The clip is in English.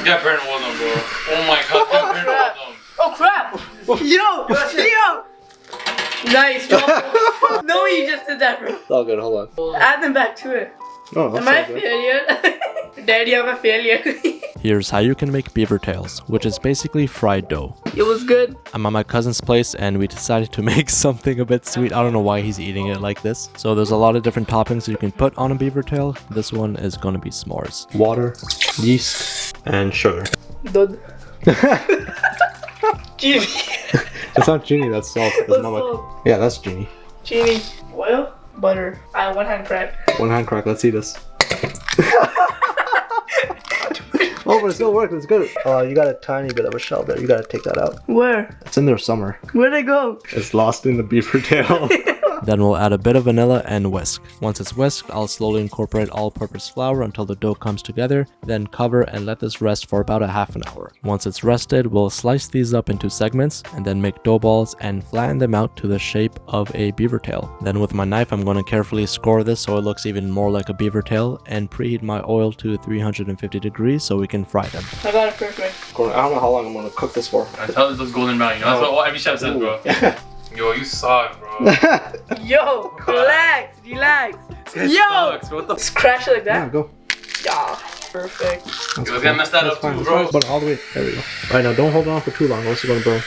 got burnt all them, bro. Oh my god, got burnt all them. Oh crap! Yo! Nice, Joe. No, you just did that, bro. It's all good, hold on. Add them back to it. Oh, that's Am I a so good. failure? Daddy, I'm a failure. Here's how you can make beavertails, which is basically fried dough. It was good. I'm at my cousin's place and we decided to make something a bit sweet. I don't know why he's eating it like this. So there's a lot of different toppings you can put on a beavertail. This one is gonna be s'mores. Water, yeast, and sugar. Dud. Genie. That's not genie, that's salt. That's not Salt. yeah, that's genie. Genie. Oil. Butter. I have one hand crack. One hand crack, let's see this. Oh, but it still works, it's good. You got a tiny bit of a shell there. You gotta take that out. Where? It's in there somewhere. Where'd it go? It's lost in the beavertail. Then we'll add a bit of vanilla and whisk. Once it's whisked, I'll slowly incorporate all-purpose flour until the dough comes together, then cover and let this rest for about a half an hour. Once it's rested, we'll slice these up into segments and then make dough balls and flatten them out to the shape of a beaver tail. Then with my knife, I'm going to carefully score this so it looks even more like a beaver tail and preheat my oil to 350 degrees so we can fry them. I got it perfect. I don't know how long I'm gonna cook this for. I tell it looks golden brown, you know? That's what every chef says, bro. Yo, you suck, bro. Yo, relax, relax. This Yo! sucks, bro. What the Just crash it like Yeah, that. go. Yeah, perfect. That's Yo, I messed that up fine. too, That's bro. fine. But all the way. There we go. Alright, now don't hold on for too long, or else you're gonna burn.